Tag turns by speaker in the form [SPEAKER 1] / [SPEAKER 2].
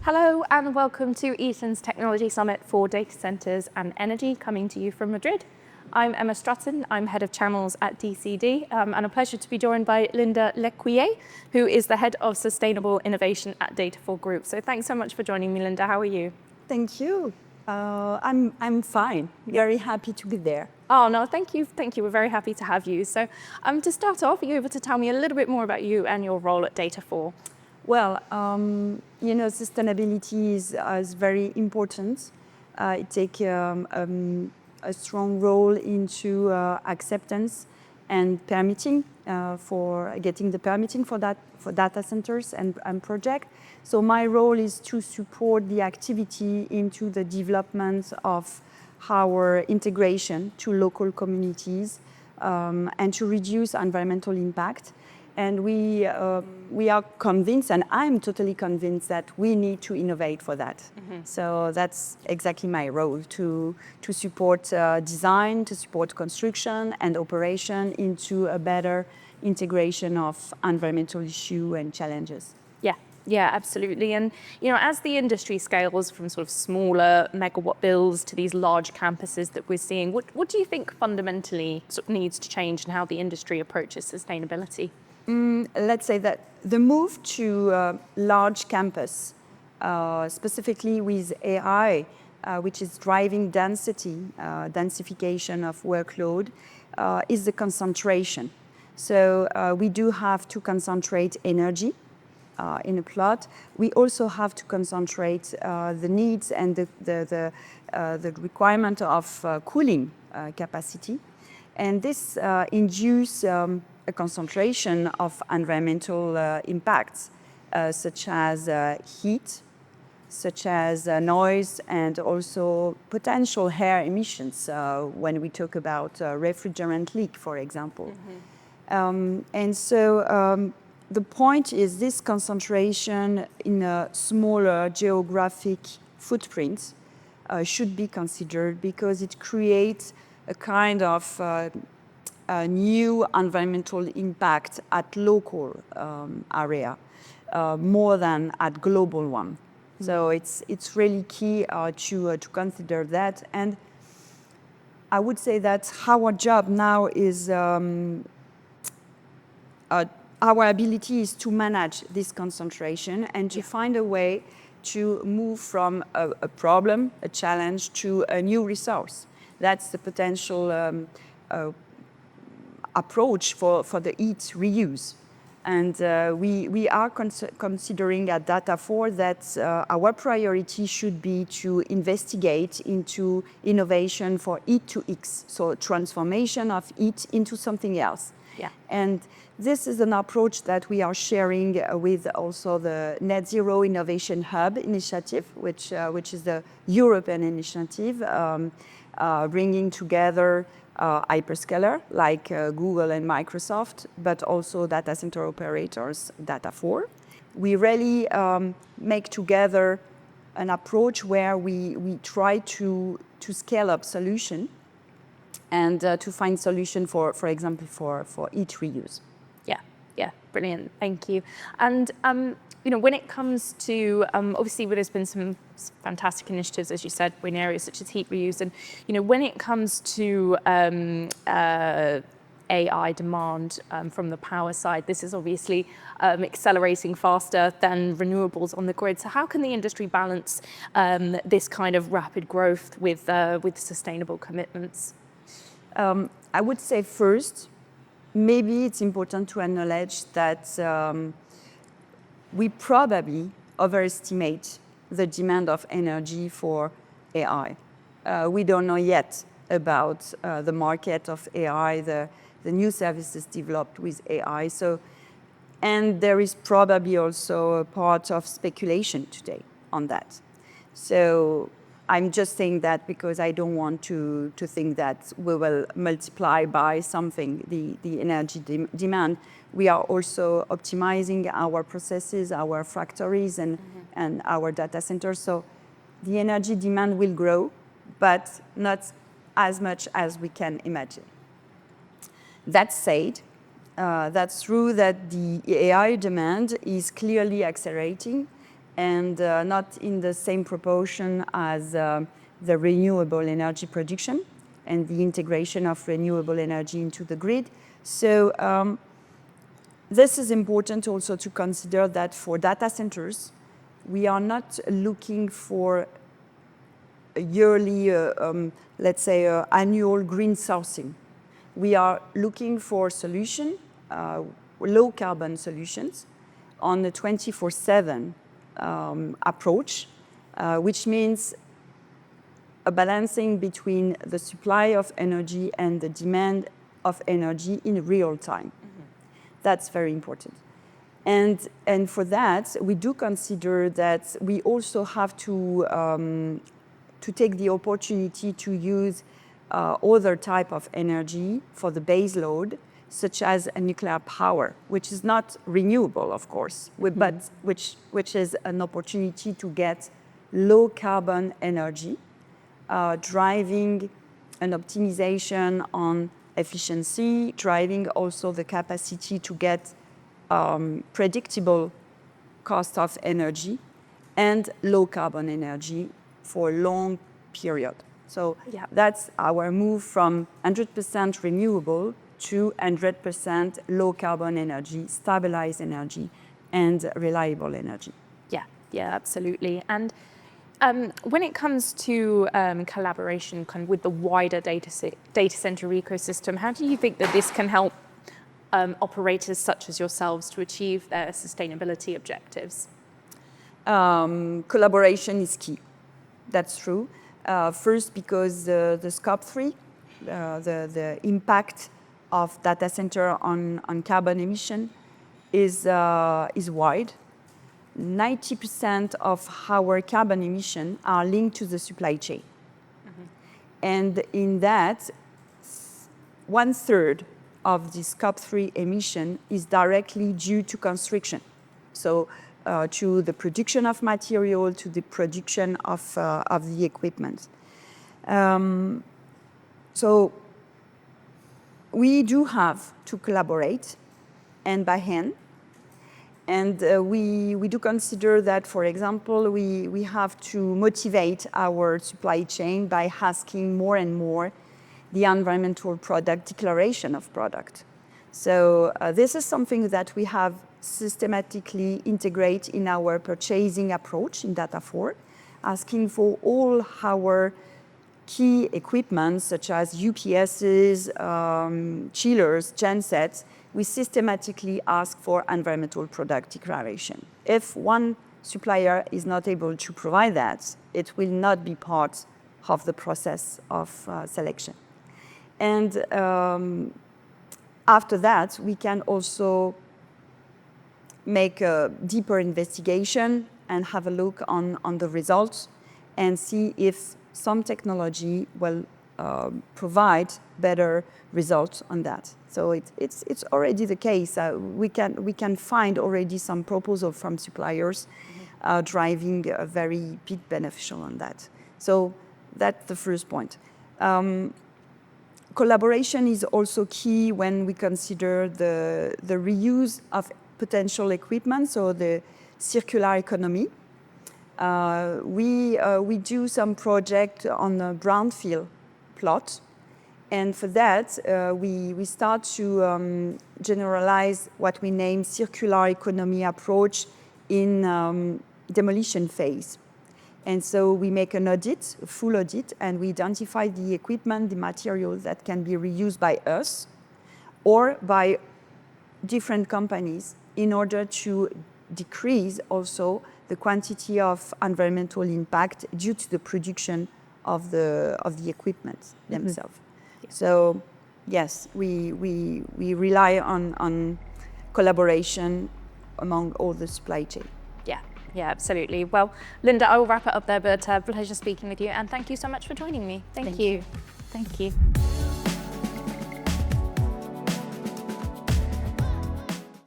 [SPEAKER 1] Hello and welcome to Eaton's Technology Summit for Data Centers and Energy, coming to you from Madrid. I'm Emma Strutton, I'm Head of Channels at DCD, and a pleasure to be joined by Linda Lescuyer, who is the Head of Sustainable Innovation at Data4 Group. So thanks so much for joining me, Linda. How are you?
[SPEAKER 2] Thank you. I'm fine. Very happy to be there.
[SPEAKER 1] Oh, no, thank you. Thank you. We're very happy to have you. So to start off, are you able to tell me a little bit more about you and your role at Data4?
[SPEAKER 2] Well, sustainability is very important. It takes a strong role into acceptance and permitting for getting the permitting for data centers and projects. So my role is to support the activity into the development of our integration to local communities and to reduce environmental impact. And we are convinced, and I'm totally convinced, that we need to innovate for that. So that's exactly my role, to support design, to support construction and operation into a better integration of environmental issues and challenges.
[SPEAKER 1] Yeah, absolutely. And as the industry scales from sort of smaller megawatt builds to these large campuses that we're seeing, what do you think fundamentally sort of needs to change in how the industry approaches sustainability?
[SPEAKER 2] Let's say that the move to large campus, specifically with AI, which is driving density, densification of workload, is the concentration. So we do have to concentrate energy in a plot. We also have to concentrate the needs and the requirement of cooling capacity. And this induces a concentration of environmental impacts, such as heat, such as noise, and also potential air emissions when we talk about refrigerant leak, for example. And so the point is this concentration in a smaller geographic footprint should be considered, because it creates a kind of a new environmental impact at local area more than at global one. So it's really key to consider that. And I would say that our job now is our ability is to manage this concentration and to find a way to move from a problem, a challenge, to a new resource. That's the potential approach for the heat reuse. And we are considering at Data4 that our priority should be to investigate into innovation for heat to X, so transformation of heat into something else. And this is an approach that we are sharing with also the Net Zero Innovation Hub initiative, which is the European initiative, bringing together hyperscaler like Google and Microsoft, but also data center operators, Data4. We really make together an approach where we try to scale up solution and to find solution for example, for heat reuse.
[SPEAKER 1] Yeah, brilliant. Thank you. And when it comes to obviously there's been some fantastic initiatives, as you said, in areas such as heat reuse, and when it comes to AI demand from the power side, this is obviously accelerating faster than renewables on the grid. So how can the industry balance this kind of rapid growth with sustainable commitments?
[SPEAKER 2] I would say first, maybe it's important to acknowledge that we probably overestimate the demand of energy for AI. We don't know yet about the market of AI, the new services developed with AI. And there is probably also a part of speculation today on that. So I'm just saying that because I don't want to think that we will multiply by something the energy demand. We are also optimizing our processes, our factories, and our data centers. So the energy demand will grow, but not as much as we can imagine. That said, that's true that the AI demand is clearly accelerating, and not in the same proportion as the renewable energy production and the integration of renewable energy into the grid. So this is important also to consider that for data centers, we are not looking for a yearly, let's say, annual green sourcing. We are looking for solution, low carbon solutions on a 24/7 approach, which means a balancing between the supply of energy and the demand of energy in real time. That's very important. And for that, we do consider that we also have to take the opportunity to use other type of energy for the base load, such as a nuclear power, which is not renewable, of course, but which is an opportunity to get low carbon energy, driving an optimization on efficiency, driving also the capacity to get predictable cost of energy and low carbon energy for a long period. So that's our move from 100% renewable to 100% low carbon energy, stabilized energy, and reliable energy.
[SPEAKER 1] Yeah, absolutely. And when it comes to collaboration kind of with the wider data center ecosystem, how do you think that this can help operators such as yourselves to achieve their sustainability objectives?
[SPEAKER 2] Collaboration is key. That's true. First, because the scope 3, the impact of data center on carbon emission is wide. 90% of our carbon emission are linked to the supply chain. And in that, 1/3 of the scope 3 emission is directly due to construction. So to the production of material, to the production of the equipment. So we do have to collaborate hand by hand. And we do consider that, for example, we have to motivate our supply chain by asking more and more the environmental product declaration of product. So this is something that we have systematically integrate in our purchasing approach in Data4, asking for all our key equipment, such as UPSs, chillers, gensets. We systematically ask for environmental product declaration. If one supplier is not able to provide that, it will not be part of the process of selection. And after that, we can also make a deeper investigation and have a look on the results and see if some technology will provide better results on that. So it's already the case. We can find already some proposal from suppliers driving a very big beneficial on that. So that's the first point. Collaboration is also key when we consider the reuse of potential equipment, so the circular economy. We do some project on a brownfield plot. And for that, we start to generalize what we name circular economy approach in demolition phase. And so we make an audit, a full audit, and we identify the equipment, the materials that can be reused by us or by different companies in order to decrease also the quantity of environmental impact due to the production of the equipment themselves. So yes, we rely on collaboration among all the supply chain.
[SPEAKER 1] Yeah, absolutely. Well, Linda, I will wrap it up there, but pleasure speaking with you, and thank you so much for joining me. Thank you. Thank you.